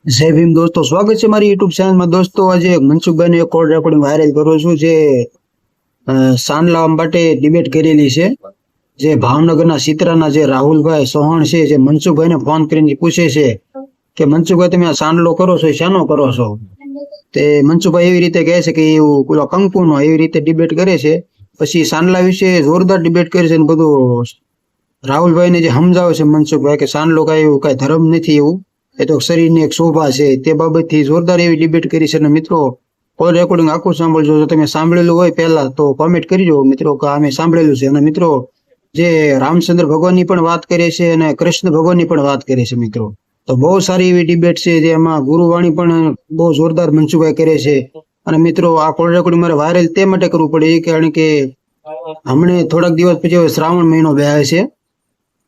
જય ભીમ દોસ્તો, સ્વાગત છે મારી યુટ્યુબ ચેનલમાં. દોસ્તો, આજે મનસુખભાઈનું એક કોલ રેકોર્ડિંગ વાયરલ કરું છું, જે સાંડલા માટે ડિબેટ કરેલી છે. જે ભાવનગરના સિતરાના જે રાહુલભાઈ ચૌહાણ છે, જે મનસુખભાઈને ફોન કરીને પૂછે છે કે મનસુખભાઈ, તમે આ સાંડલો કરો છો એ શાનો કરો છો? તે મનસુખભાઈ એવી રીતે કહે છે કે એવું પેલો કંકુનો એવી રીતે ડિબેટ કરે છે. પછી સાંડલા વિશે જોરદાર ડિબેટ કરે છે ને બધું. રાહુલભાઈને જે સમજાવે છે મનસુખભાઈ કે સાંડલો કઈ એવું કઈ ધર્મ નથી, એવું એ તો શરીરની એક શોભા છે. તે બાબતથી જોરદાર એવી ડિબેટ કરી છે. અને મિત્રો, કોલ રેકોર્ડિંગ આખું સાંભળજો. જો તમે સાંભળેલું હોય પહેલા તો કોમેન્ટ કરજો મિત્રો કે અમે સાંભળેલું છે. અને મિત્રો, જે રામચંદ્ર ભગવાનની પણ વાત કરે છે અને કૃષ્ણ ભગવાનની પણ વાત કરે છે મિત્રો. તો બહુ સારી એવી ડિબેટ છે, જેમાં ગુરુવાણી પણ બહુ જોરદાર મનસુખભાઈ કરે છે. અને મિત્રો, આ કોલ રેકોર્ડિંગ મારે વાયરલ તે માટે કરવું પડે એ કારણ કે હમણે થોડાક દિવસ પછી હવે શ્રાવણ મહિનો બેહે છે.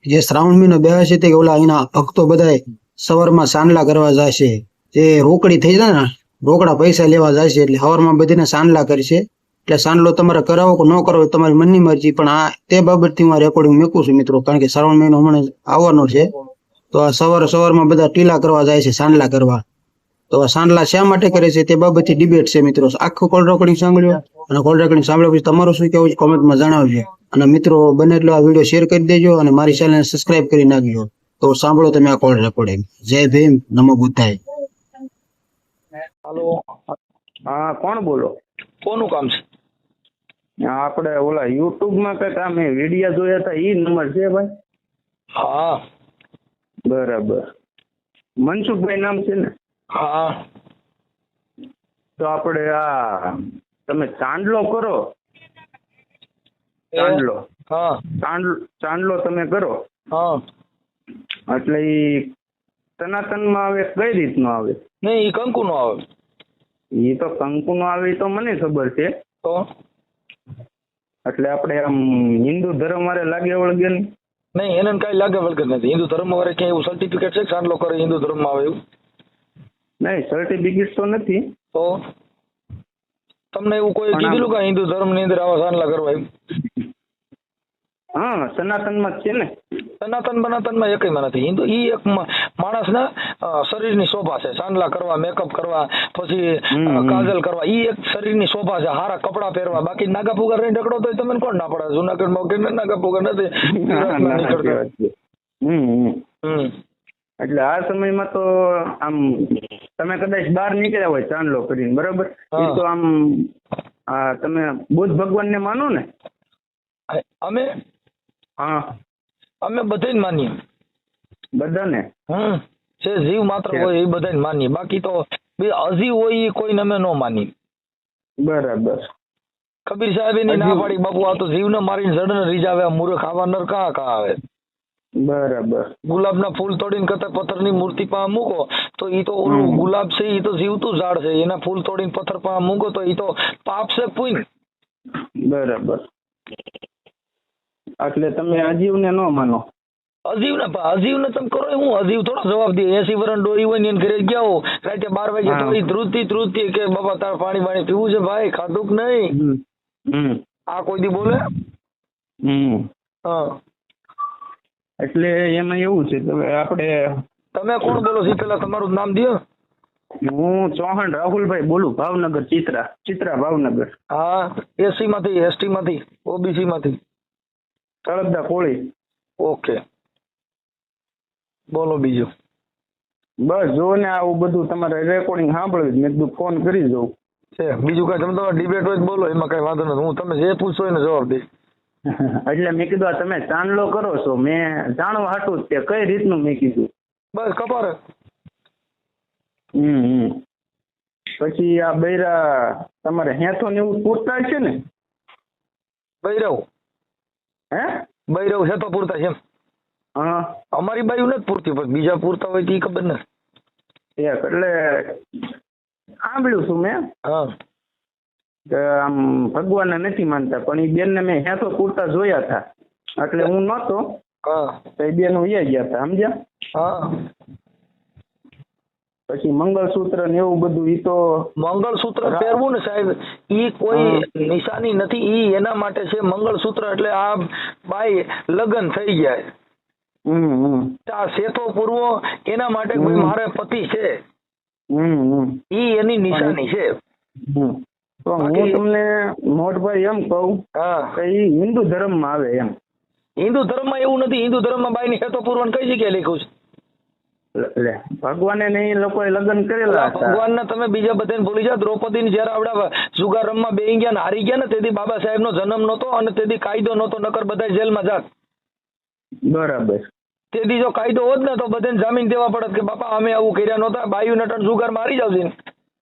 જે શ્રાવણ મહિનો બેહે છે તે ઓલા એના ભક્તો બધાય સવારમાં સાંડલા કરવા જાય છે. જે રોકડી થઈ જાય ને, રોકડા પૈસા લેવા જાય છે, એટલે સવારમાં બધાને સાંડલા કરશે. એટલે સાંડલો તમારે કરાવો કે ન કરાવો એ તમારી મનની મરજી, પણ આ તે બાબતથી હું રેકોર્ડિંગ મૂકું છું મિત્રો, કારણ કે શ્રાવણ મહિનો હમણાં આવવાનો છે. તો આ સવારમાં બધા ટીલા કરવા જાય છે, સાંડલા કરવા. તો આ સાંડલા શા માટે કરે છે તે બાબતથી ડિબેટ છે મિત્રો. આખું કોલ રેકોર્ડિંગ સાંભળ્યો, અને કોલ રેકોર્ડિંગ સાંભળ્યા પછી તમારું શું કહેવું છે કોમેન્ટમાં જણાવજો. અને મિત્રો, બને એટલો આ વિડીયો શેર કરી દેજો અને મારી ચેનલને સબસ્ક્રાઇબ કરી નાખજો. તો સાંભળો તમે આ કોલ રેકોર્ડિંગ. જય ભીમ, નમો બુદ્ધાય. હાલો. હા, કોણ બોલો? કોનું કામ છે? આપણે ઓલા યુટ્યુબ માં કઈક અમે વિડિયા જોયા હતા, ઈ નંબર છે ભાઈ? હા. બરાબર. મનસુખભાઈ નામ છે ને? હા. તો આપણે આ તમે ચાંદલો કરો, ચાંદલો હા. ચાંદલો તમે કરો હા. એટલે ઈ સનાતનમાં આવે કઈ રીતનો આવે? નહીં, ઈ કંકુ નો આવે. ઈ તો કંકુ નો આવે ઈ તો મને ખબર છે. તો એટલે આપણે આમ હિન્દુ ધર્મ વાળે લાગે વળગે નહીં? નહીં, એને કઈ લાગે વળગે નથી. હિન્દુ ધર્મ વાળે ક્યાંય એવું સર્ટિફિકેટ છે કે સાંડલો કરે હિન્દુ ધર્મમાં આવે એવું? નહીં, સર્ટિફિકેટ તો નથી. તો તમને એવું કોઈ પણ કીધેલું કે હિન્દુ ધર્મ ની અંદર આવા સાંડલા કરવા એમ? હા, સનાતનમાં જ છે ને. સનાતન બનાતનમાં એકયમાં નથી. હિન્દુ ઈ એક માણસના શરીરની શોભા છે. સાંડલા કરવા, મેકઅપ કરવા, પછી કાજલ કરવા, ઈ એક શરીરની શોભા છે. હારા કપડા પહેરવા. બાકી નાગા ફુગા રહીને ઢકડો તો તમને કોણ ના પડે? જુનાગઢમાં કે નાગા ફુગા નથી નીકળતા. એટલે આ સમયમાં તો આમ તમે કદાચ બહાર નીકળ્યા હોય ચાંદલો કરીને, બરાબર, એ તો આમ તમે બુદ્ધ ભગવાન ને માનો ને? અમે હા, અમે બધાને માનીએ. બધાને? જે જીવ માત્ર હોય એ બધાને માનીએ. બાકી તો અજીવ હોય એ કોઈને અમે ન માનીએ. બરાબર. કબીર સાહેબ એની ના પાડી, બાપુ આ તો જીવને મારીને જડને રીઝાવે, મૂર્ખ આવા નર કાં આવે. બરાબર. ગુલાબના ફૂલ તોડીને કરતા પથ્થરની મૂર્તિ પાસે મૂકો તો ઈ તો ઓલું ગુલાબ છે, ઈ તો જીવતું ઝાડ છે. એના ફૂલ તોડીને પથ્થર પાસે મૂકો તો ઈ તો પાપ છે પુણ્ય. બરાબર. એટલે તમે અજીવને ન માનો? અજીવને તમે કરો હું અજીવ થોડો જવાબ દે? 80 વર્ષ ડોરી હોય ને એને ઘરે ગયા હો રાતે 12 વાગે તો ઈ ધ્રુજતી કે બાબા તાર પાણી પીવું છે ભાઈ, ખાધું કે નહીં? આ કોઈ દી બોલે? હા. એટલે એમાં એવું છે કે આપણે તમે કોણ બોલો છો પેલા તમારું નામ દો. હું ચૌહાણ રાહુલભાઈ બોલું, ભાવનગર, ચિત્રા ભાવનગર. હા. એસસી માંથી, એસટી માંથી, ઓબીસી માંથી? તળપદા કોળી. ઓકે, બોલો બીજું. બસ જો ને આવું બધું તમારે રેકોર્ડિંગ સાંભળ્યું, મેં કીધું ફોન કરી દઉં. છે બીજું કઈ? તમે તમારે ડિબેટ હોય બોલો, એમાં કઈ વાંધો નથી. હું તમે જે પૂછો એને જવાબ દઈશ. એટલે મેં કીધું આ તમે ચાંદલો કરો છો, મેં જાણવા હાટું તે કઈ રીતનું મેં કીધું. બસ કપારે. પછી આ બૈરા તમારે હેથો ને એવું પૂરતા છે ને? બૈરવ? હે, બૈરવ છે તો પૂરતા છે એમ? હા. અમારી બાજુ નથી પૂરતી, પણ બીજા પૂરતા હોય તો એ ખબર નથી. એટલે સાંભળ્યું છું મેં. હા. કે આમ ભગવાનને નથી માનતા, પણ એ બેન ને મેં હેથો પૂરતા જોયા હતા, એટલે હું નહોતો. હા. તો એ બેન ઉયા ગયા હતા, સમજ્યા? હા. પછી મંગળસૂત્ર ને એવું બધું, ઈ તો મંગળસૂત્ર પહેરવું ને સાહેબ, ઈ કોઈ નિશાની નથી. ઈ એના માટે છે મંગળસૂત્ર. એટલે આ બાઈ લગ્ન થઈ જાય, આ સેતો પૂરવો, એના માટે કોઈ મારે પતિ છે ઈ એની નિશાની છે. તો હું તમને મોટભાઈ એમ કહું હા, કે ઈ હિન્દુ ધર્મમાં આવે એમ. હિન્દુ ધર્મમાં એવું નથી. હિન્દુ ધર્મમાં બાઈની હેતો પૂરવાનું કઈ જગ્યાએ લખ્યું છે? લે ભગવાને ને ઈ લોકોએ લગ્ન કરેલા હતા. ભગવાનને તમે બીજા બધાને ભૂલી જાઓ. દ્રૌપદીને જયારે આવડા જુગાર રમવા બેહી ગયા ને હારી ગયા ને તેથી બાબા સાહેબનો જન્મ નહોતો અને તેથી કાયદો નહોતો, નકર બધા જેલમાં જાત. બરાબર. તેથી જો કાયદો હોત ને તો બધાને જામીન દેવા પડત કે બાપા અમે આવું કર્યા નહોતા. બાયુ નટન જુગાર મારી જાવ છે,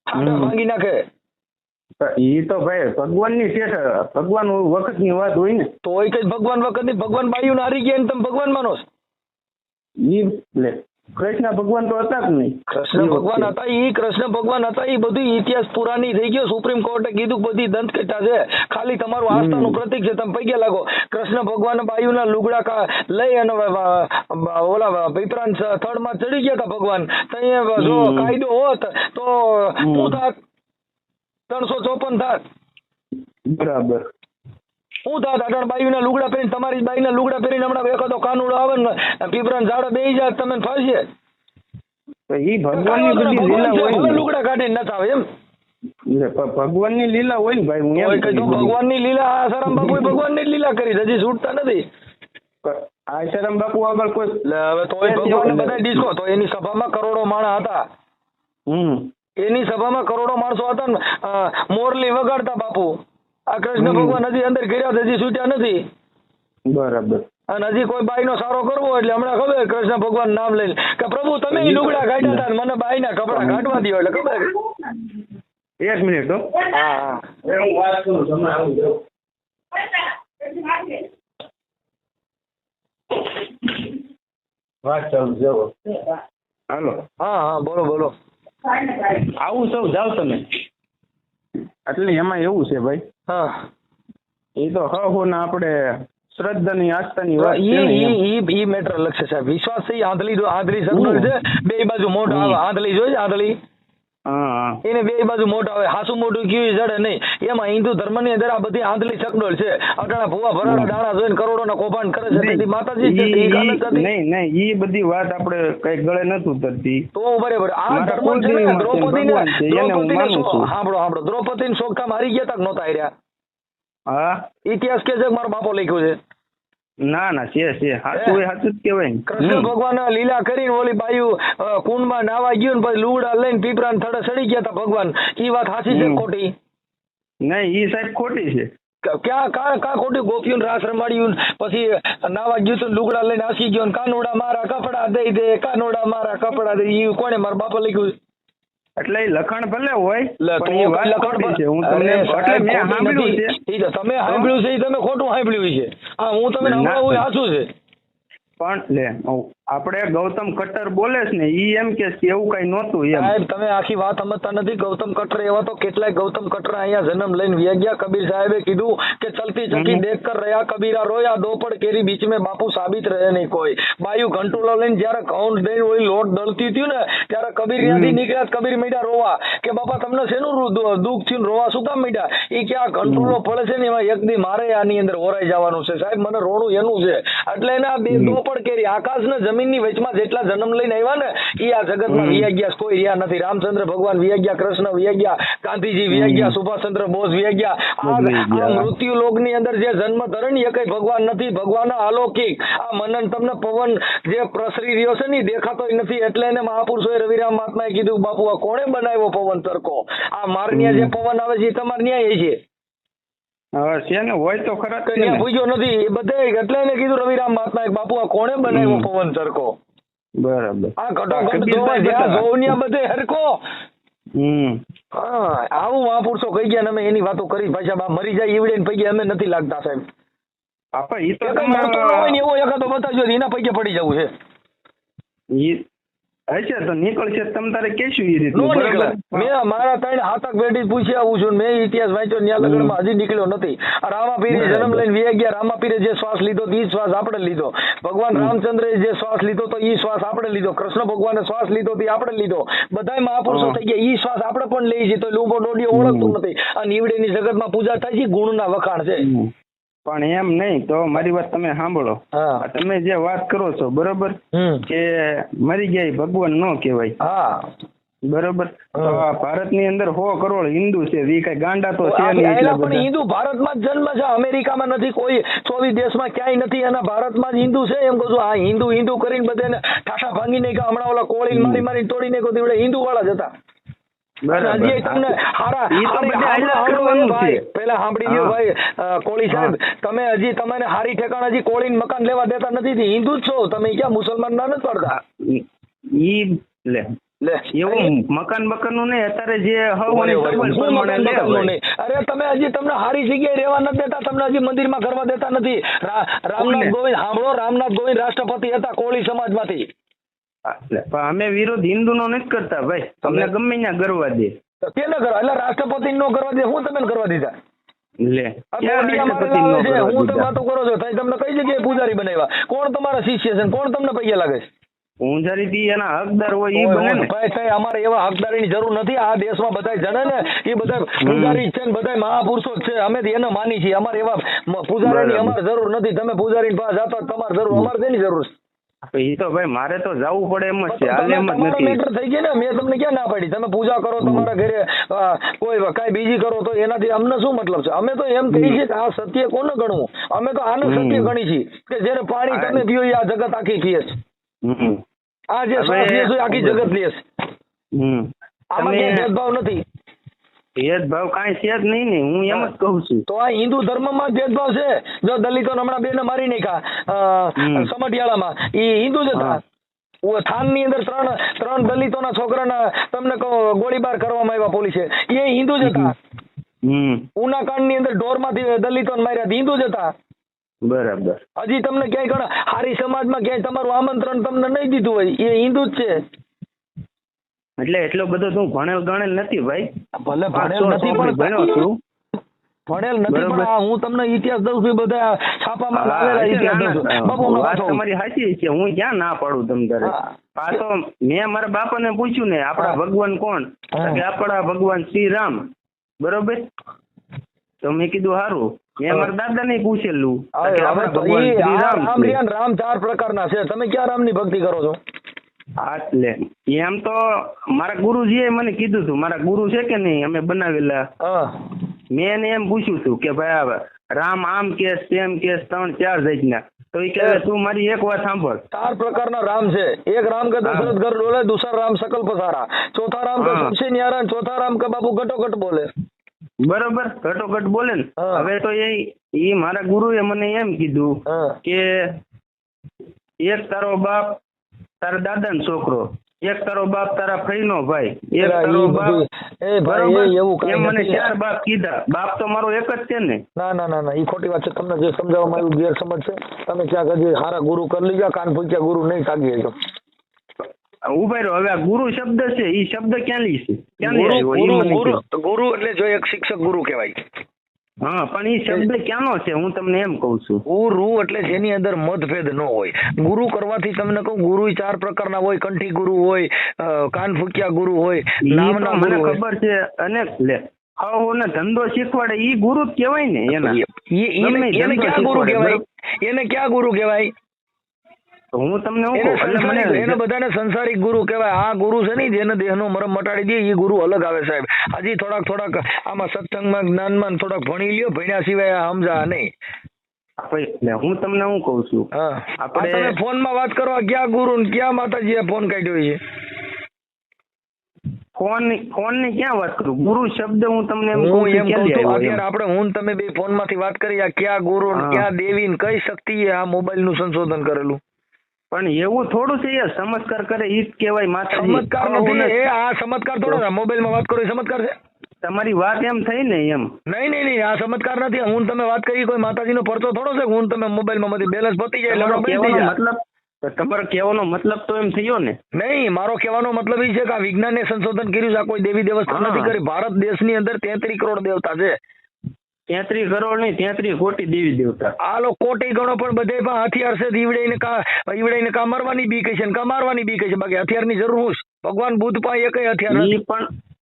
હાડા ભાંગી નાખે. ઈ તો ભાઈ ભગવાનની છે, ભગવાન વખતની વાત હોય ને. તો એ કઈ ભગવાન વખત ની ભગવાન બાયુને હારી ગયા ને તમે ભગવાન માનો છો? ઈ લે કૃષ્ણ ભગવાન તો હતા જ નહીં. કૃષ્ણ ભગવાન હતા, ઈ કૃષ્ણ ભગવાન હતા. ઈ બધું ઇતિહાસ પુરાની થઈ ગયો. સુપ્રીમ કોર્ટે કીધું બધી દંતકથા છે, ખાલી તમારું આસ્થાનું પ્રતીક છે. તમે પૈકે લાગો. કૃષ્ણ ભગવાન બાયુના લુગડા લઈ અને ઓલા વિપ્રાંત થડમાં ચડી ગયા હતા ભગવાન. ત્યાં જો કાયદો હોત તો શું થાત? 354 થાત. બરાબર. શું થાત? અટણ બાયુના લુગડા પહેરીને, તમારી બાઈના લુગડા પહેરીને હમણાં એકાદો કાનુડો આવે ને પીપરાના ઝાડે બેસી જાય તમે ફાંસીએ. ઈ ભગવાનની બધી લીલા હોય ને. લુગડા કાઢીને ન થાવે એમ. ભગવાનની લીલા હોય ને ભાઈ. હું એમ કહું ભગવાનની લીલા આસારામ બાપુએ ભગવાનની જ લીલા કરી, હજી છૂટતા નથી. આસારામ બાપુ આગળ કોઈ હવે તોય ભગવાન બધા ડિસ્કો તો એની સભામાં કરોડો માણસ હતા. એની સભામાં કરોડો માણસો હતા ને મોરલી વગાડતા બાપુ. આ કૃષ્ણ ભગવાન હજી અંદર ગયા, હજી છૂટ્યા નથી. બરાબર. અને હજી કોઈ બાઈ નો સારો કરવો એટલે હમણાં ખબર કૃષ્ણ ભગવાન નામ લઈને કે પ્રભુ તમે લુગડા કાઢ્યા હતા મને બાઈ ના કપડા કાઢવા દો એટલે ખબર. 1 મિનિટ હો. હા, હું વાત કરું તમે આવું જાઓ. વાત ચાલુ જાઓ. હાલો. હા, બોલો બોલો. આવું સૌ જાવ તમે. એટલે એમાં એવું છે ભાઈ. હા, એ તો ને આપણે શ્રદ્ધાની આસ્થાની વાત છે ને એમ. ઈ મેટર લક્ષ છે સાહેબ. વિશ્વાસ છે. આંધળી સગવડ છે. બે બાજુ મોઢ આવે. આંધળી જોઈ આંધળી. હા. એને બે બાજુ મોઢ આવે. હાસુ મોઢું કેવી જડે નહીં. એમાં હિન્દુ ધર્મની અંદર આ બધી આંધળી સગવડ છે. અટાણા ભૂવા ભરાડા દાણા જોઈને કરોડોના કૌભાંડ કરે છે. તેથી માતાજી નહીં ઈ બધી વાત આપણે કઈ ગળે નથી ઉતરતી. તો બરાબર. આ ધર્મ છે ને સાંભળો દ્રૌપદીને શોખતા મારી ગયા તા નહોતા હાર્યા. હા, ઇતિહાસ કે છે મારો બાપો લખ્યું છે. ના છે સાચું જ કહેવાય ને. કૃષ્ણ ભગવાન લીલા કરીને ઓલી બાયુ કુંડમાં નાવા ગયું ને પછી લુગડા લઈને પીપરાને થડે સડી ગયા હતા ભગવાન. ઈ વાત સાચી છે ખોટી? નહીં, ઈ સાહેબ ખોટી છે. ક્યાં ખોટી? ગોપીઓ રાસ રમાડ્યું પછી નાવા ગયું તો લુગડા લઈને આસી ગયો કાનોડા મારા કપડા દઈ દે, કાનોડા મારા કપડા દે. ઈ કોને? મારા બાપા લખ્યું છે. એટલે એ લખણ ભલે હોય પણ એ વાત ખોટી છે. હું તમને એટલે મેં સાંભળ્યું છે. તમે સાંભળ્યું છે, તમે ખોટું સાંભળ્યું છે. હા, હું તમને સાંભળવું સાચું છે. પણ લે આપણે ગૌતમ કટ્ટર બોલે છે ને ઈ એમ કે એવું કઈ નહોતું એમ. સાહેબ તમે આખી વાત સમજતા નથી. ગૌતમ કટ્ટર એવા તો કેટલાય ગૌતમ કટ્ટર અહીંયા જન્મ લઈને વ્યા ગયા. કબીર સાહેબે કીધું કે ચલતી ચકી દેખ કર રહ્યા કબીરા રોયા, દોપડ કેરી બીચ में બાપુ સાબિત રહે નહીં કોઈ. બાયુ ઘંટોલો લઈને જયારે ઘઉં દઈને ઓલી લોટ દળતી હતી ને ત્યારે કબીર ત્યાંથી નીકળ્યા. કબીર મીડા રોવા કે બાપા તમને શેનું દુઃખ થયું, રોવા શું કામ મીડા? એ કે આ ઘંટોલો પડે છે ને એમાં એક દી મારે આની અંદર ઓરાઈ જવાનું છે સાહેબ, મને રોણું એનું છે. એટલે એના બે દોપડ કેરી આકાશ ને જમીન ની વચમાં જેટલા જન્મ લઈને આવ્યા ને એ આ જગતમાં વિયા ગયા, કોઈ રહ્યા નથી. રામચંદ્ર ભગવાન વિયા ગયા, કૃષ્ણ વિયા ગયા, ગાંધીજી વિયા ગયા, સુભાષચંદ્ર બોઝ વિયા ગયા. આ મૃત્યુ લોકની અંદર જે જન્મ ધરણ એ કઈ ભગવાન નથી. ભગવાન અલૌકિક. આ મનન તમને પવન જે પ્રસરી રહ્યો છે ને દેખાતો નથી. એટલે એને મહાપુરુષોએ રવિરામ મહાત્માએ કીધું બાપુ આ કોણે બનાવ્યો પવન તરકો? આ મારનિયા જે પવન આવે છે એ તમારે ન્યાય છે. છે ને હોય તો ખરા પૂછ્યો નથી એ બધે. એટલે એને કીધું રવિરામ મહાત્માએ બાપુ આ કોણે બનાવ્યો પવન તરકો? બરાબર. આ ઘટો જોવનિયા બધે હરકો. આવું મહાપુરુષો કહી ગયા. અમે એની વાતો કરી ભાઈ મરી જાય ઈવડે પૈકી અમે નથી લાગતા સાહેબ. આપણે ઈ તો એવો એકાદો બતાવજો એના પૈકી પડી જવું છે. હશે તો નીકળશે તમે તારે કેશું એ રીતે. મેં મારા 3-7 પેઢી પૂછી આવું છું. મેં ઇતિહાસ વાંચ્યો ન્યા લગનમાં હજી નીકળ્યો નથી. રામાપીરે જન્મ લઈને વી ગયા. રામાપીરે જે શ્વાસ લીધો એ શ્વાસ આપણે લીધો. ભગવાન રામચંદ્રે જે શ્વાસ લીધો તો એ શ્વાસ આપણે લીધો. કૃષ્ણ ભગવાને શ્વાસ લીધો તો આપણે લીધો. બધા મહાપુરુષો થઈ ગયા. એ શ્વાસ આપણે પણ લઈ છીએ તો લૂંબો ડોડીઓ ઓળખતું નથી. આ નીવડેની જગતમાં પૂજા થાય છે, ગુણના વખાણ છે. પણ એમ નહીં તો મારી વાત તમે સાંભળો. તમે જે વાત કરો છો બરોબર કે મરી ગયા ભગવાન ન કહેવાય. હા, બરોબર. તો આ ભારતની અંદર 100 કરોડ હિન્દુ છે, ઈ કઈ ગાંડા તો છે નહીં એલા એટલા પણ બધા. હિન્દુ ભારતમાં જ જન્મ છે, અમેરિકામાં નથી, કોઈ 24 દેશમાં ક્યાંય નથી, એના ભારતમાં જ હિન્દુ છે. એમ કહું છું, આ હિન્દુ હિન્દુ કરીને બધાને ઠાઠા ભાંગીને કે હમણાં ઓલા કોળીને મારી તોડીને કહું એટલે હિન્દુ વાળા જ હતા. અને હજી તમને હારા ઈ તો બધા હાંભળો, હાલ્યા હાંભળો કરવાનું ભાઈ, છે. પહેલા સાંભળી લ્યો હા. ભાઈ કોળી સાહેબ, તમે હજી તમને હારી ઠેકાણ હજી કોળીને મકાન લેવા દેતા નથી, હિન્દુ જ છો તમે, ક્યાં મુસલમાન ના નથી પડતા ઈ લે એવું મકાન બકાનનું નહીં, અત્યારે જે હવાની સંબંધ પ્રમાણે લે હોય. અરે તમે હજી તમને હારી જગ્યાએ રહેવા નથી દેતા, તમને હજી મંદિરમાં કરવા દેતા નથી. રામનાથ ગોવિંદ સાંભળો, રામનાથ ગોવિંદ રાષ્ટ્રપતિ હતા કોળી સમાજમાંથી. પણ અમે વિરોધ હિન્દુનો નથી કરતા ભાઈ, તમને ગમે ત્યાં ગરવા દે. કેને કરવા, એટલે રાષ્ટ્રપતિ નો કરવા દે, હું તમે કરવા દીધા લે ક્યાં રાષ્ટ્રપતિ નો કરવા દીધા? હું તમે વાતો કરો છો, તમને કઈ જગ્યાએ પૂજારી બનાવ્યા? કોણ તમારા શિષ્ય છે, કોણ તમને પૈયા લાગે છે? પૂંજારી થી એના હકદાર હોય ઈ બને ને. ભાઈ સાહેબ, અમારે એવા હકદારીની જરૂર નથી. આ દેશમાં બધા જણે ને એ બધા પૂજારી છે ને બધા મહાપુરુષો જ છે, અમે એને માની છીએ. અમારે એવા પૂજારીની અમારે જરૂર નથી. તમે પૂજારી પાસે જાતો તમારે જરૂર, અમારે તેની જરૂર છે. ઈ તો ભાઈ મારે તો જવું પડે એમ જ છે, હાલ એમ જ તમારો નથી. મેટર થઈ ગયો ને, મેં તમને ક્યાં ના પાડી? તમે પૂજા કરો તમારા ઘરે, કોઈ કઈ બીજી કરો તો એનાથી અમને શું મતલબ છે? અમે તો એમ કહીએ છીએ કે આ સત્ય કોને ગણવું? અમે તો આને સત્ય ગણી છીએ કે જેને પાણી તમે પીઓ એ આ જગત આખી પીએ છે. આ જે શ્વાસ લે છે આખી જગત લે છે. આમાં ક્યાંય ભેદભાવ નથી. ભેદભાવ કાંઈ છે જ નહીં ને, હું એમ જ કહું છું. તો આ હિન્દુ ધર્મમાં જ ભેદભાવ છે. જો દલિતો હમણાં બેને મારી નાખ્યા સમઢિયાળામાં, એ હિન્દુ જ હતા. થાન ની અંદર ત્રણ દલિતોના છોકરાના તમને કહો ગોળીબાર કરવામાં આવ્યા પોલીસે, એ હિન્દુ જ હતા. ઉનાકાંડ ની અંદર ઢોરમાંથી દલિતોને માર્યા, હિન્દુ જ હતા. બરાબર. હજી તમને ક્યાંય ઘણા હારી સમાજમાં ક્યાંય તમારું આમંત્રણ તમને નહીં દીધું હોય, એ હિન્દુ જ છે. એટલે એટલો બધો તું ભણેલ ગણેલ નથી ભાઈ. ભલે ભણેલ નથી પણ ભણ્યો છું, ભણેલ નથી પણ આ હું તમને ઇતિહાસ દઉં છું, બધા છાપામાં લાવેલા ઇતિહાસ દઉં છું. બાપુ વાત તમારી સાચી છે, હું ક્યાં ના પાડું તમ તારે. આ તો મેં મારા બાપાને પૂછ્યું ને આપણા ભગવાન કોણ, કે આપણા ભગવાન શ્રી રામ. બરોબર. તો મેં કીધું સારું, મેં મારા દાદાને પૂછેલું રામ 4 પ્રકારના છે, તમે ક્યાં રામની ભક્તિ કરો છો? એટલે એમ તો મારા ગુરુજીએ મને કીધું હતું, મારા ગુરુ છે કે નહીં અમે બનાવેલા, મેં એને એમ પૂછ્યું હતું કે ભાઈ રામ આમ કેસ તેમ કેસ 3-4 જાતના. તો એ કહે તું મારી એક વાત સાંભળ, 4 પ્રકારના રામ છે. એક રામ કે દશરથ ઘર ડોલે, दूसरा राम सकल पसारा, चौथा राम का सबसे न्यारा, चौथा राम का बाबू घटोघट बोले. બરોબર, ઘટોઘટ બોલે ને. હવે તો એ મારા ગુરુએ મને એમ કીધું કે એક તારો બાપ તારા દાદાનો છોકરો, એક તારો બાપ તારા ફઈનો ભાઈ, એક તારો બાપ બરોબર. એમ મને 4 બાપ કીધા. બાપ તો મારો એક જ છે ને. ના ના ના ના, એ ખોટી વાત છે. તમને જે સમજાવવામાં આવ્યું ગેરસમજ છે. તમે ક્યાંક હજી સારા ગુરુ કરી લીધા, કાન ફૂંક્યા ગુરુ નહીં તાગી શકો. ઉભા રહ્યો, હવે આ ગુરુ શબ્દ છે, એ શબ્દ ક્યાં લી છે? ગુરુ એટલે જો એક શિક્ષક ગુરુ કહેવાય. હા, પણ એ શબ્દ ક્યાંનો છે હું તમને એમ કહું છું. ગુરુ એટલે જેની અંદર મતભેદ ન હોય. ગુરુ કરવાથી તમને કહું, ગુરુ 4 પ્રકારના હોય. કંઠી ગુરુ હોય, કાન ફૂક્યા ગુરુ હોય, નામના મને ખબર છે. અને લે ને ધંધો શીખવાડે ઈ ગુરુ જ કહેવાય ને. એને ક્યાં ગુરુ કહેવાય? એને ક્યાં ગુરુ કહેવાય? હું તમને એને બધાને સંસારિક ગુરુ કહેવાય. આ ગુરુ છે ને જેને દેહનો મરમ મટાડી દે, એ ગુરુ અલગ આવે સાહેબ. હજી થોડાક આમાં સત્સંગમાં જ્ઞાનમાં થોડાક ભણી લ્યો, ભણ્યા સિવાય સમજા નહીં. હું તમને હું કઉ છું, આપણે ફોનમાં વાત કરવા ક્યાં ગુરુ ને ક્યાં માતાજીએ ફોન કાઢ્યો છે? ફોન ની ક્યાં વાત કરું? ગુરુ શબ્દ હું તમને એમ કહું છું, અત્યારે આપણે હું તમે બે ફોન માંથી વાત કરી, આ ક્યાં ગુરુ ને ક્યાં દેવી ને કઈ શક્તિ આ મોબાઈલ નું સંશોધન કરેલું. પણ એવું થોડું છે, ચમત્કાર કરે ઈ જ કહેવાય માતાજી. ચમત્કાર નથી, આ ચમત્કાર થોડો. મોબાઈલ માં વાત કરો એ ચમત્કાર છે? તમારી વાત એમ થઈ ને એમ. નહીં, આ ચમત્કાર નથી. હું તમે વાત કરી કોઈ માતાજી નો પરચો થોડો છે. હું તમે મોબાઈલ માં બેલેન્સ પતી જાય મતલબ તમારો કહેવાનો મતલબ તો એમ થયો ને? નહીં, મારો કહેવાનો મતલબ એ છે કે આ વિજ્ઞાને સંશોધન કર્યું છે. આ કોઈ દેવી દેવસ્થાન નથી કરી. ભારત દેશની અંદર 33 કરોડ દેવતા છે. 33 કરોડ નહીં, 33 કોટી દેવી દેવતા. આ લોકો કોટી ગણો પણ બધે પણ હથિયાર છે. ઈવડાઈને કા મરવાની બીક છે, કા મારવાની બીક છે. બાકી હથિયારની જરૂર હું? ભગવાન બુદ્ધ પાસે એકય હથિયાર નથી.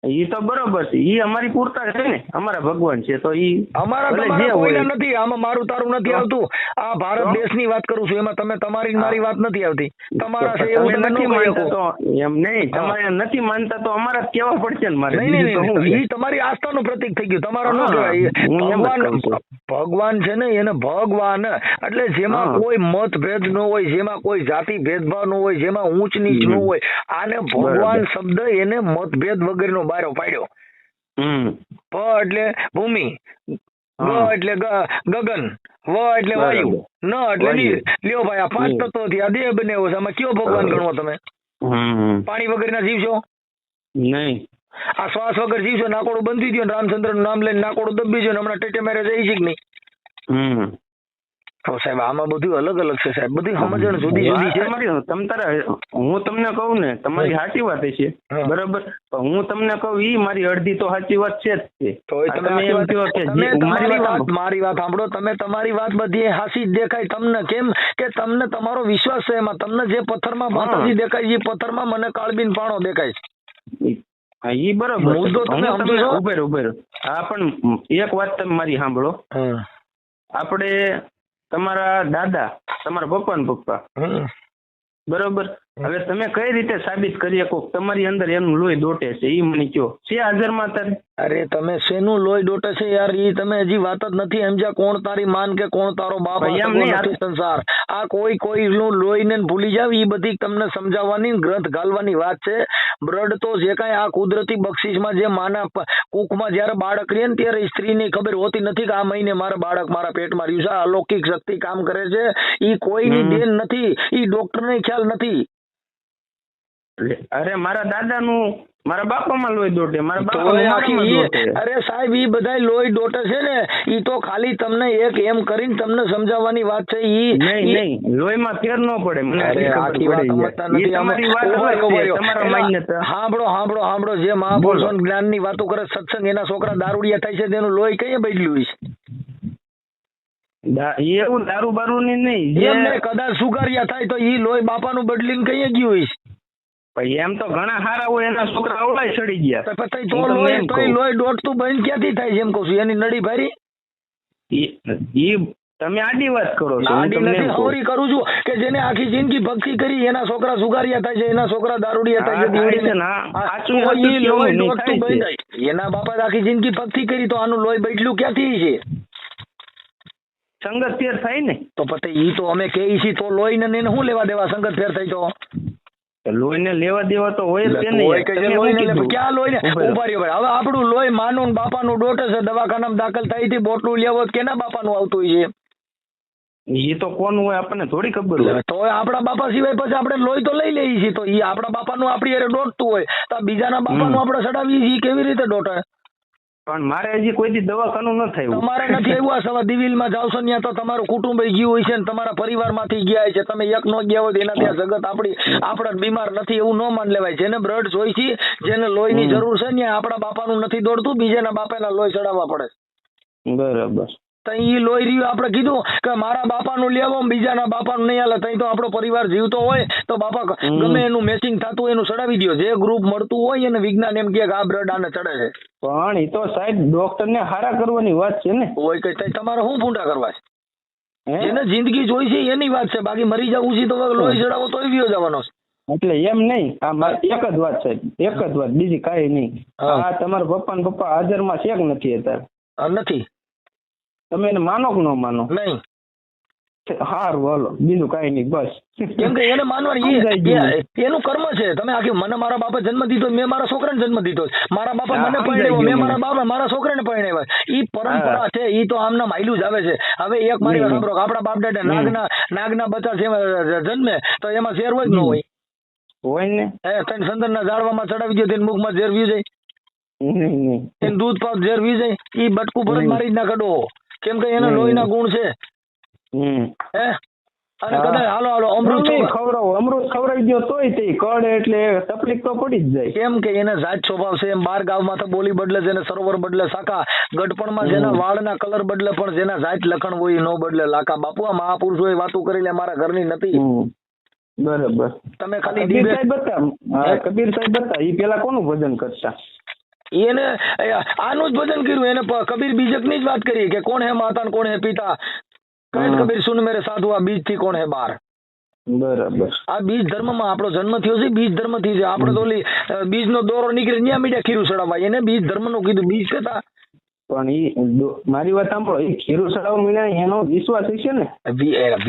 ઈ તો બરોબર છે, ઈ અમારી પૂરતા છે ને, અમારા ભગવાન છે, તો ઈ અમારા ભલે તમારા જે હોય. કોઈના નથી. આમાં મારું તારું નથી તો? આવતું. આ ભારત તો? દેશની વાત કરું છું, એમાં તમે તમારી ને મારી વાત નથી આવતી. તમારા છે તમે એવું તમે નથી ન કહી માનતા શકો. તો એમ નહીં, તમારે નથી માનતા તો અમારા જ કહેવા પડશે ને મારે. નહીં બીજું તો નહીં શું છે? એ તમારી આસ્થાનું પ્રતીક થઈ ગયું, તમારા ન હા, કહેવાય. હું એમ જ ભગવાન કહું છું. ભગવાન છે ને એને ભગવાન એટલે જેમાં હા. કોઈ મતભેદ ન હોય, જેમાં કોઈ જાતિ ભેદભાવ ન હોય, જેમાં ઊંચ નીચ ન હોય, આને ભગવાન બરાબર. શબ્દ એને મતભેદ વગરનો બારો પાડ્યો. ભ એટલે ભૂમિ, ગ હા. એટલે ગગન, વ એટલે બરાબર. વાયુ, ન એટલે વાયુ. નીર. લ્યો ભાઈ, આ પાંચ નીર. તત્વોથી આ દેહ બન્યો છે. આમાં કયો ભગવાન બરાબર. ગણવો તમે? હમ. પાણી વગરના જીવ છો? નહીં. આ શ્વાસ વગર જીવશો, નાકોડું બંધ થઈ ગયું, રામચંદ્ર નું નામ લઈને નાકોડું દબી ગયું, હમણાં ટેટે મારે જઈ છે કે નહીં? હમ. તો સાહેબ આમાં બધું અલગ અલગ છે સાહેબ, બધી સમજણ જુદી જુદી છે. હું તમને કહું ને, તમારી સાચી વાત છે, હા. બરાબર, પણ હું તમને કહું ઈ મારી અડધી તો સાચી વાત છે જ તે. તો આ તમે એમ કહો કે તમે જે તમારી મારી વાત મારી વાત સાંભળો. તમે તમારી વાત બધી હાસી જ દેખાય તમને. કેમ કે તમને તમારો વિશ્વાસ છે એમાં. તમને જે પથ્થરમાં માતાજી દેખાય છે, એ પથ્થરમાં મને કાળબીન પાણો દેખાય છે. હા, ઈ બરોબર. મુદ્દો તમે હું સમજો છો? ઉભેર. હા, પણ એક વાત તમે મારી સાંભળો. હમ. આપણે તમારા દાદા, તમારા પપ્પા ને પપ્પા, હમ. બરોબર, હવે તમે કઈ રીતે સાબિત કરી શકો કે તમારી અંદર એનું લોહી દોટે છે? ઈ મને કયો, છે હાજરમાં અત્યારે? અરે તમે શેનું લોહી દોટે છે યાર, ઈ તમે હજી વાત જ નથી સમજ્યા. કોણ તારી માન કે કોણ તારો બાપ, ભાઈ એમ આ નહીં, નથી સંસાર. આ કોઈનું લોહી ને ભૂલી જાવ, ઈ બધી તમને સમજાવવાની ગ્રંથ ગાલવાની વાત છે. બ્લડ તો જે કાંઈ આ કુદરતી બક્ષિસમાં જે માના કુકમાં જયારે બાળક રહે ને ત્યારે સ્ત્રીની ખબર હોતી નથી કે આ મહિને મારા બાળક મારા પેટમાં રહ્યું છે. અલૌકિક શક્તિ કામ કરે છે. ઈ કોઈની દેન નથી, ઈ ડોક્ટરને ખ્યાલ નથી. અરે મારા દાદાનું મારા બાપામાં લોહી દોટે, મારા તો બાપાનું આખી મારામાં દોટે. અરે સાહેબ, ઈ બધાય લોહી દોટે છે ને, ઈ તો ખાલી તમને એક એમ કરીને તમને સમજાવવાની વાત છે. નહીં, લોહીમાં ફેર ન પડે. મને અરે ખબર આખી વાત પડી સમજતા જાય. નથી. એ તમારી વાત અલગ છે, તમારા માન્યતા. સાંભળો જે મહાપુરુષો જ્ઞાનની વાતો કરે સત્સંગ, એના છોકરા દારૂડિયા થાય છે, તેનું લોહી કઈ બદલ્યું છે? એવું દારૂ બારૂ ની નહીં, એમ નહીં, કદાચ સુગારિયા થાય તો ઈ લોહી બાપાનું બદલીને કઈ ગયું હોય? ભાઈ એમ તો ઘણા સારા હોય, એના છોકરા અવળાય ચડી ગયા. તો પછી તો લોહી દોડતું બંધ ક્યાંથી થાય છે? એમ કહું છું, એની નળી ભારી. ઈ તમે આડી વાત કરો છો. હું આડી તમને નથી, એમ કહું. હવરી કરું છું કે જેને આખી જિંદગી ભક્તિ કરી, એના છોકરા સુગારિયા થાય છે, એના છોકરા દારૂડિયા થાય છે. હા, થાય છે દીવડીને. ને, હા. હા, સાચું તો સાચું ઈ કેવું લોહી નહીં, દોડતું થાય બંધ છે. થાય. એના બાપા આખી જિંદગી ભક્તિ કરી, તો આનું લોહી બદલ્યું ક્યાંથી છે? સંગત ફેર થાય ને. તો પછી ઈ તો અમે કહીએ છીએ, તો લોહીને ને એને શું લેવા દેવા? સંગત ફેર થઈ તો લોહીને લેવા દેવા તો હોય જ છે ને. લોહી કે તમે લોહીને શું લે- કીધું? ક્યાં લોહીને ઉભા રહો. ઉભા રહ્યો ભાઈ. હવે આપણું લોહી માનું ને બાપાનું દોટે છે, દવાખાનામાં દાખલ થઈ હતી, બોટલું લેવો તો કેના બાપાનું આવતું હોય છે? ઈ તો કોનું હોય આપણને થોડી ખબર હોય. તો આપણા બાપા સિવાય પછી આપણે લોહી તો લઈ લઈએ છીએ. તો ઈ આપણા બાપાનું આપણી હારે દોટતું હોય તો આ બીજાના બાપાનું આપણે ચડાવીએ છીએ, કેવી રીતે દોટે? પણ મારે હજી કોઈ દી દવાખાનું ન થયું. તમારે નથી આવ્યું. આ સવા દિવિલમાં જાવ છો ત્યાં તો તમારું કુટુંબ ગયું હોય છે ને તમારા પરિવારમાંથી ગયા હોય છે. તમે એક નો ગયા હોય તો એનાથી આ જગત આપણા બીમાર નથી એવું ન માન લેવાય. જેને બ્લડ જોઈ છે, જેને લોહીની જરૂર છે, ત્યાં આપણા બાપાનું નથી દોડતું, બીજાના બાપાના લોહી ચડાવવા પડે. બરાબર. તો ઈ લોહી રહ્યું આપણે કીધું કે મારા બાપાનું લેવો, બીજાના બાપાનું નહીં હાલે. તઈ તો આપણો પરિવાર જીવતો હોય તો બાપા ગમે એનું મેચિંગ થતું હોય એનું ચડાવી દો. જે ગ્રુપ મળતું હોય એને વિજ્ઞાન એમ કે આ બ્લડ આને ચડે છે. પણ એ તો સાહેબ ડોક્ટર ને હારા કરવાની વાત છે ને. હોય કે તઈ તમારે શું ભૂંડા કરવા છે? હે? જેને જિંદગી જોઈ છે એની વાત છે. બાકી મરી જવું છે તો લોહી ચડાવો તો વિયો જવાનો છે. એટલે એમ નહીં, આ મારી એક જ વાત સાહેબ, એક જ વાત, બીજી કાંઈ નહીં. હા. આ તમારા પપ્પા ને પપ્પા હાજરમાં છે કે નથી અત્યારે? નથી. તમે એને માનો કે ન માનો? નહીં. હારું, હાલો, બીજું કાંઈ નહીં, બસ. કેમ કે એને માનવાની સમજાઈ ગયું. એનું કર્મ છે. તમે આખી મને મારા બાપા જન્મ દીધો, મેં મારા છોકરાને જન્મ દીધો. મારા બાપા હા, મને સમજાઈ પરણ્યો, ગયું મેં મને. મારા બાપા મારા છોકરાને પરણ્યા. ઈ પરંપરા હા. છે, ઈ તો આમના માયલું જ આવે છે. હવે એક મારી વાત સાંભળો, આપણા બાપ દાદા નાગના બચ્ચા જન્મે તો એમાં ઝેર હોય કે ન હોય? હોય ને. ત્રણ સંદનના ઝાડવામાં ચડાવી દો, તેની મુખમાં ઝેર વી જાય, નહીં. એને દૂધ પાક ઝેર વી જાય. ઈ બટકું ભરત મારી જ ના કાઢો, કેમ કે એના નહીં. લોહીના ગુણ છે. હે અને હા. કદાચ હાલો અમૃત નહીં ખવડાવો, અમૃત ખવડાવી દો તોય તે કડે એટલે તકલીફ તો પડી જ જાય. કેમ કે એને જાત સ્વભાવ છે. એમ 12 ગામમાં તો બોલી બદલે છે, એને સરોવર બદલે શાખા. ગઢપણમાં જેના વાળના કલર બદલે પણ જેના જાત લખણ હોય એ નો બદલે લાકા. બાપુ આ મહાપુરુષોએ વાતો કરી લે, મારા ઘરની નથી. બરાબર. તમે ખાલી કબીર સાહેબ હતા, કબીર સાહેબ હતા, એ પેલા કોનું ભજન કરતા? એને આનું જ ભજન કર્યું, એને કબીર બીજક ની જ વાત કરી કે કોણ હે માતા ને કોણ હે પિતા, કહે કબીર સુન મેરે સાધુ આ બીજ થી કોણ હે બાર. બરાબર. આ બીજ ધર્મ માં આપણો જન્મ થયો છે, બીજ ધર્મ થી છે. આપણે તો ઓલી બીજ નો દોરો નીકળે ત્યાં મીડિયા ખીરું ચડાવવા, એને બીજ ધર્મ નું કીધું, બીજ કહેતા. પણ મારી વાત સાંભળો, એ ખીરું ચડાવવા મીના એનો વિશ્વાસ હશે ને?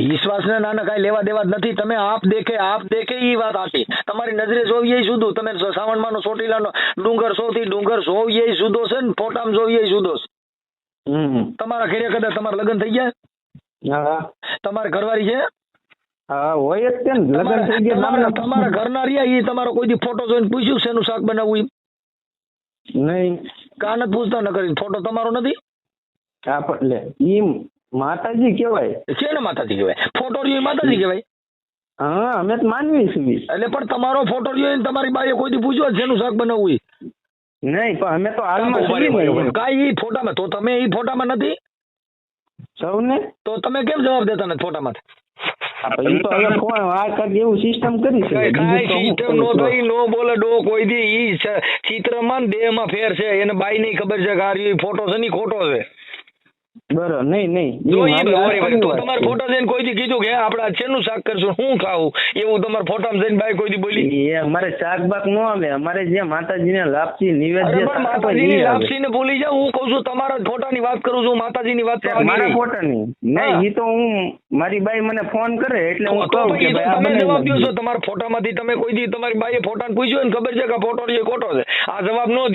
વિશ્વાસ ને નાના કઈ લેવા દેવા જ નથી. તમે આપ દેખે ઈ વાત આતી, તમારી નજરે જોવી એ જુદું. તમે સાવણમાં નો ચોટીલાનો ડુંગર સૌથી ડુંગર જોવી એ જુદો છે ને ફોટામાં જોવી એ જુદો છે. તમારા ઘરે કદાચ તમારા લગ્ન થઈ ગયા, તમારે ઘરવાળી છે, હા હોય જ છે ને, લગ્ન થઈ ગયા, તમારા ઘરના રહ્યા, એ તમારો કોઈ દી ફોટો જોઈને પૂછ્યું શેનું શાક બનાવવું નહીં? કા નથી પૂછતા? ન કરી ફોટો તમારો નથી. એટલે ઈ માતાજી કહેવાય છે ને, માતાજી કહેવાય. ફોટો રહ્યો માતાજી કહેવાય. હા અમે તો માનવી છીએ. એટલે પણ તમારો ફોટો રહ્યો ને તમારી બાઈએ કોઈ દી પૂછ્યું શેનું શાક બનાવવું? નહીં, પણ અમે તો હાલમાં કાંઈ ઈ ફોટામાં, તો તમે ઈ ફોટામાં નથી સૌને, તો તમે કેમ જવાબ દેતા નથી ફોટામાં? એવું સિસ્ટમ કરી છે. કાંઈ સિસ્ટમ નો થઈ, નો બોલે ડો કોઈ દી. ઈ ચિત્રમાં દેહ માં ફેર છે, એને બાઈ નહીં ખબર છે કે આ ફોટો છે ની ખોટો છે. બરાબર. નહીં તો તમારે ફોટો જઈને કોઈ દી કીધું કે આપણે શેનું શાક કરશું, શું ખાવું, એવું તમારે ફોટામાં જઈને બાઈ કોઈ દી બોલી? એ અમારે શાક બાક નો આવે, અમારે જે માતાજીને લાપસી નિવેદ્ય, માતાજીની લાપસી ને ભૂલી જાવ. હું કઉ છું તમારા ફોટાની વાત કરું છું, માતાજીની વાત મારા ફોટાની નહીં. ઈ તો હું મારી બાઈ મને ફોન કરે એટલે હું કહું કે તમે જવાબ દો છો. તમારા ફોટામાંથી તમે કોઈ દી તમારી બાઈએ ફોટાને પૂછ્યું ને ખબર છે કે ફોટો છે ખોટો છે, આ જવાબ નો દે,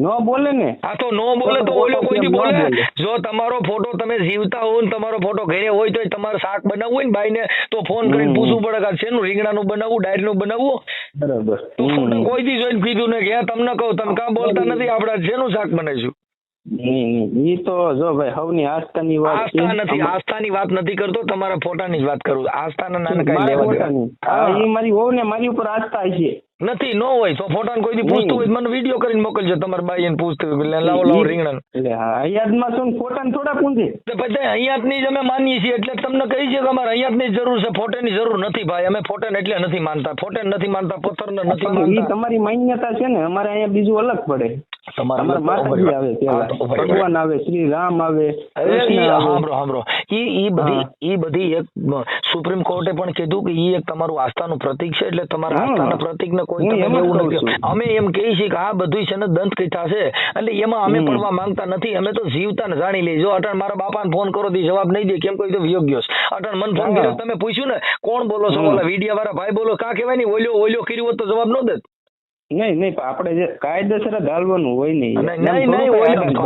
નો બોલે ને. હા તો નો બોલે તો ઓલો કોઈ દી બોલે. જો તમારો ફોટો તમે જીવતા હો ને તમારો ફોટો ઘરે હોય તો તમારે શાક બનાવવું હોય ને બાઈને તો ફોન કરીને પૂછવું પડે કે શેનું રીંગણાનું બનાવવું, ડાયરીનું બનાવવું. બરાબર. તો ફોટો કોઈ દી જોઈને કીધું ને કે તમને કહું તમે કાં બોલતા નથી, આપણે શેનું શાક બનાવીશું? ઈ તો જો ભાઈ હવની આસ્થાની વાત, આસ્થા નથી, આસ્થાની વાત નથી કરતો, તમારા ફોટાની જ વાત કરું. આસ્થાના નાના કઈ લેવા દેવા. ઈ મારી વહુ ને મારી ઉપર આસ્થા છે નથી. નો હોય તો ફોટાને કોઈ દી પૂછતું હોય મને વિડીયો કરીને મોકલજો, તમારા બાઈ એને પૂછતું લાવો રીંગણા. એટલે હયાતમાં શું ફોટાને થોડા પૂંજે? પછી હયાતની જ અમે માનીએ છીએ એટલે તમને કહી છે કે અમારે હયાતની જરૂર છે, ફોટાની જરૂર નથી ભાઈ. અમે ફોટાને એટલે નથી માનતા, ફોટાને નથી માનતા, પથ્થરને નથી માનતા. તમારી માન્યતા છે ને, અમારે અહીંયા બીજું અલગ પડે. અમારા માતાજી આવે, ભગવાન આવે, શ્રી રામ આવે, સાંભળો ઈ બધી એક સુપ્રીમ કોર્ટે પણ કીધું કે ઈ એક તમારું આસ્થાનું પ્રતીક છે, એટલે તમારા આસ્થાના પ્રતીક ને કોઈ તમે એવું નથી. અમે એમ કહીએ છીએ કે આ બધું છે ને દંત કથા છે, એટલે એમાં અમે પડવા માંગતા નથી. અમે તો જીવતા ને જાણી લઈએ. જો અટાણ મારા બાપાને ફોન કરો દી જવાબ નહીં દે, કેમ કોઈ તો વિયોગ્ય છે. અટાણ મને ફોન કર્યો, તમે પૂછ્યું ને કોણ બોલો છો, ઓલા વિડિયા વાળા ભાઈ બોલો, કા કહેવાય નહીં ઓલ્યો કર્યું હોત તો જવાબ ન દે. નહીં આપણે જે કાયદેસર ઢાલવાનું હોય નહીં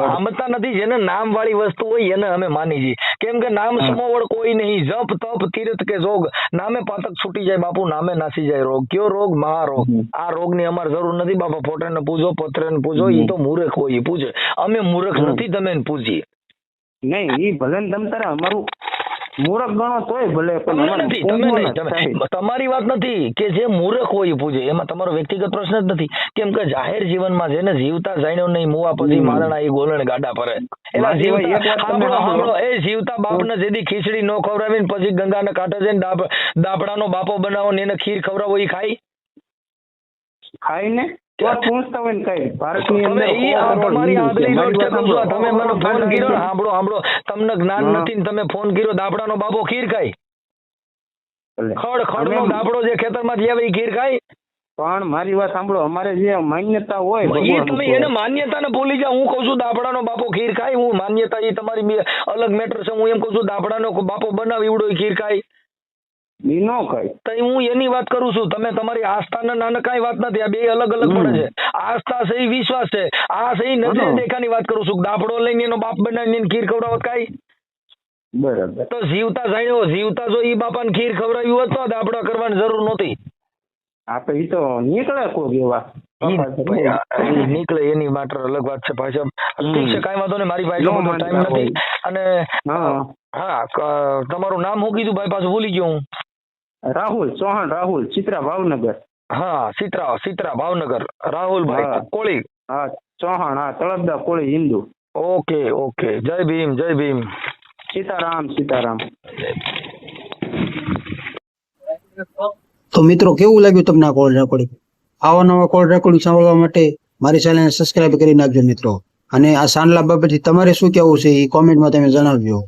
આમતા નથી. જેને નામ વાળી વસ્તુ હોય એને અમે માની છીએ, કેમ કે નામ સમોવડ કોઈ નહીં. જપ તપ તીર્થ કે જોગ, નામે પાતક છૂટી જાય બાપુ, નામે નાસી જાય રોગ. કયો રોગ? મહારોગ. આ રોગ ની અમારે જરૂર નથી બાપા. ફોટો ને પૂછો, પત્ર ને પૂછો, એ તો મૂર્ખ હોય પૂછે. અમે મૂર્ખ નથી, તમે પૂછીએ નહીં. ઈ ભલે તમ તારે અમારું મૂર્ખ ગણો તોય ભલે, તમારી વાત નથી કે જે મૂર્ખ હોય એ પૂછે, એમાં તમારો વ્યક્તિગત પ્રશ્ન જ નથી. કેમ કે જાહેર જીવનમાં જેને જીવતા જાણ્યો નહીં, મુવા પછી મારણા એ ગોલણ ગાડા ફરે. એ જીવતા બાપને જેથી ખીચડી નો ખવડાવીને પછી ગંગાને કાંઠે જઈને દાપડાનો બાપો બનાવો ને એને ખીર ખવડાવો, એ ખાય ને પૂછતા હોય ને કઈ ભારતની અંદર તમારી આગલી રોજ તમે મને ફોન કર્યો, સાંભળો તમને જ્ઞાન નથી, તમે ફોન કર્યો, દાપડાનો બાપો ખીર ખાય, ખડ નો દાપડો જે ખેતરમાં જ આવે એ ખીર ખાય. પણ મારી વાત સાંભળો, અમારે જે માન્યતા હોય તમે એને માન્યતા ને ભૂલી જાઓ. હું કઉ છું દાપડાનો બાપો ખીર ખાય, હું માન્યતા એ તમારી અલગ મેટર છે. હું એમ કઉ છું દાપડાનો બાપો બનાવી એવડો ખીર ખાય હું એની વાત કરું છું. તમે તમારી આસ્થા નાના કઈ વાત નથી, આ બે અલગ અલગ પડે છે. આસ્થા છે વિશ્વાસ છે, આ છે નજર દેખાની વાત કરું છું. દાપડો લઈને એનો બાપ બનાવીને ખીર ખવડાવત કઈ બરાબર? તો જીવતા જાણ્યો, જીવતા જો ઈ બાપાને ખીર ખવડાવ્યું હોત તો દાપડા કરવાની જરૂર નહોતી. આપણે ઈ તો નીકળે કોક એવા નીકળે, એની માત્ર અલગ વાત છે પાછા. ઠીક છે, કઈ વાંધો નહીં, મારી પાસે ટાઈમ નથી. અને હા, તમારું નામ શું કીધું ભાઈ? પાછું ભૂલી ગયો હું. રાહુલ ચૌહાણ, રાહુલ, ચિત્રા ભાવનગર. હા, ચિત્રા ભાવનગર, રાહુલભાઈ કોળી. હા, ચૌહાણ, હા, તળપદા કોળી હિન્દુ. ઓકે. જય ભીમ, જય ભીમ. સીતારામ. તો મિત્રો કેવું લાગ્યું તમને આ કોલ રેકોર્ડિંગ? આવા નવા કોલ રેકોર્ડિંગ સાંભળવા માટે મારી ચેનલને સબસ્ક્રાઇબ કરી નાખજો મિત્રો. અને આ સાંડલા બાબતે તમારે શું કહેવું છે એ કોમેન્ટમાં તમે જણાવજો.